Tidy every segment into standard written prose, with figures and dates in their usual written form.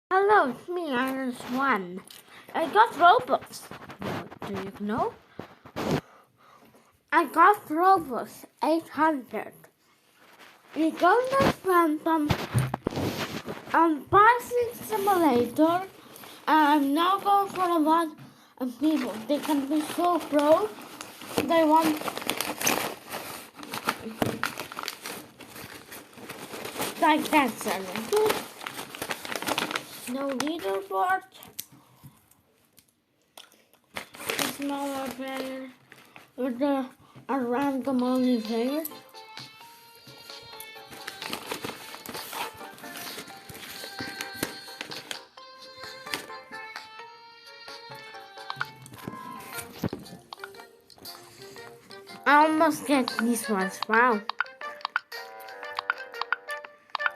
Hello, it's me, Iris1. I got Robux. Do you know? I got Robux 800. We got this from Bicycle Simulator. I'm now going for a lot of people. They can be so pro. They want like that server. No leaderboard. A smaller player with a random only player. I almost get these ones. Wow.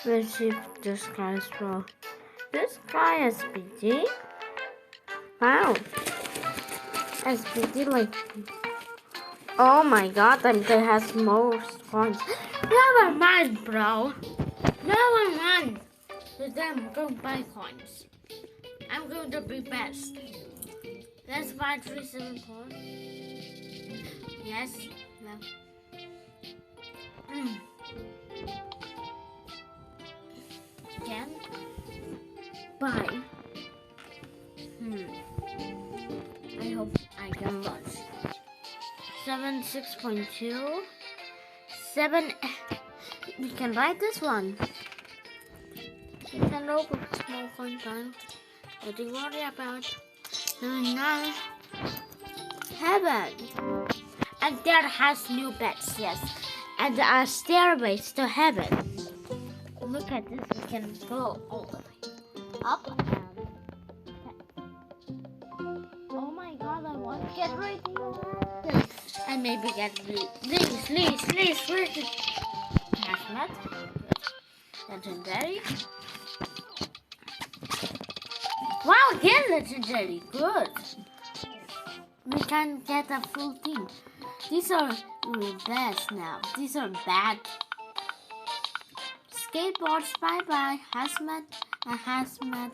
Let's see if this guy's pro. This guy is SPG. Wow. SPG like. Oh my god, that guy has most coins. Never mind, bro. Never mind. With them, go buy coins. I'm going to be best. Let's buy 374. Yes. No. Again. Buy. I hope I can launch. 6.2. 7. We can buy this one. We can open small coin time. What do you worry about? 99. Heaven. And there has new beds, yes. And a stairways to heaven. Look at this, we can go all the way up and down. Oh my god, I want to get ready. And maybe get least. Hazmat. Legendary. Wow, again legendary. Good. We can get a full team. These are best now. These are bad. Skateboards, bye-bye. Hazmat and hazmat.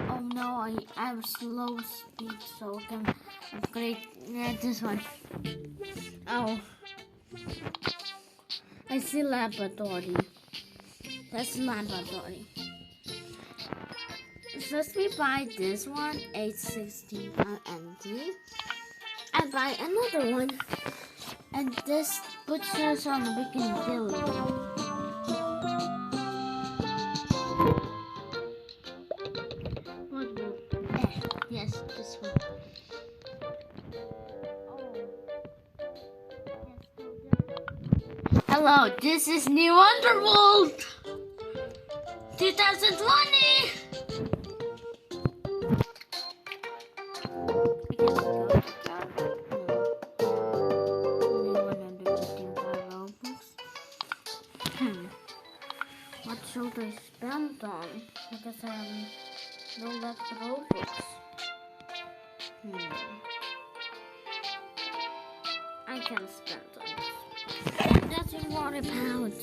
Oh no, I have slow speed, so I can upgrade this one. Oh. I see laboratory. That's laboratory. So let's buy this one, 816 NT. And buy another one. And this puts us on a big building. Yes, this one. Hello, this is New Underworld 2020. What should I spend on? Because I have no left Robux. I can spend on this. Nothing more about.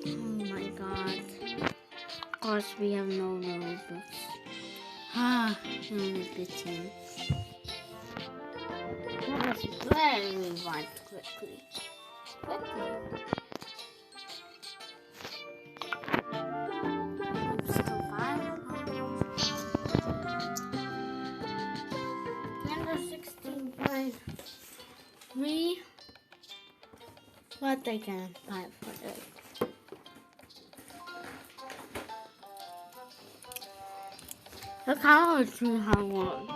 Oh my god. Of course we have no Robux. Only 15. That was very revived quickly. Still 5. 16.5. 3. What I can buy for it. Look how it's how one.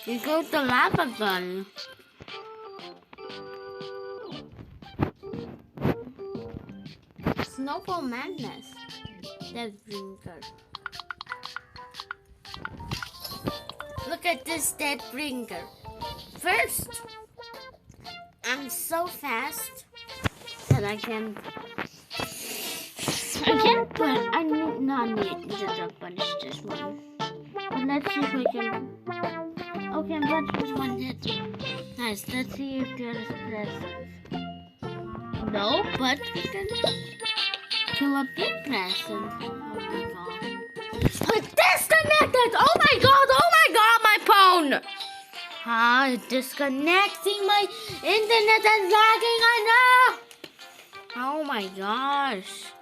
You go to lava gun. Snowball Madness. That's Bringer. Look at this Dead Bringer. First, I'm so fast that I can put. I need not need to punish this one. But let's see if we can. Okay, but which one hit? Nice. Let's see if there is presents. No, but we can kill a big present. Oh my god. It's disconnected! Oh my god! Oh my god! My phone! It's disconnecting my internet and lagging. I know! Oh my gosh.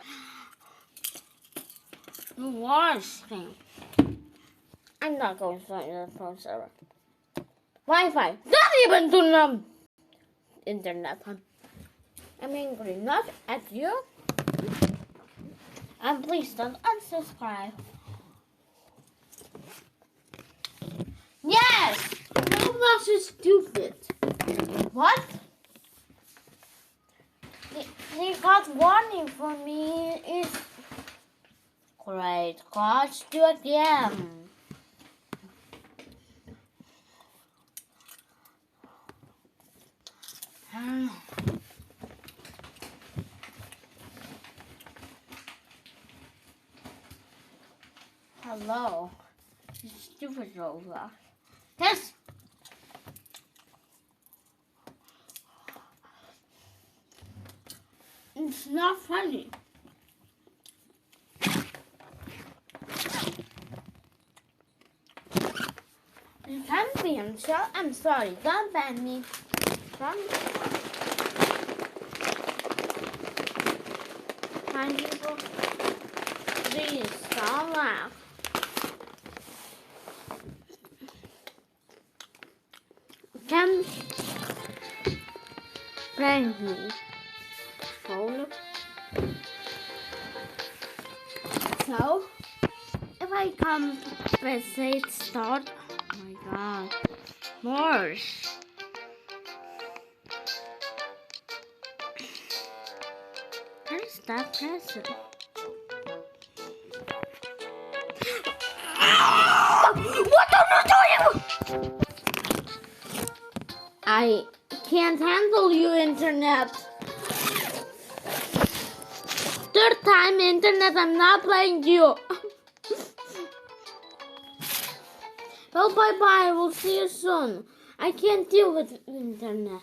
The worst thing. I'm not going to find the phone server. Wi-Fi. Not even to the internet. I'm angry. Not at you. And please don't unsubscribe. Yes! Roblox is stupid. What? They got warning for me. It's great. Let's do it again. Hello. Stupid Roblox. Yes. It's not funny. You can't be. I'm sorry. Don't ban me. Don't. Kind people. Please don't laugh. Can prank me. Phone. So, if I come say start, oh my god, more. Where is that present? What are you doing? I can't handle you, internet. Third time, internet, I'm not playing you. Well, bye-bye. We'll see you soon. I can't deal with internet.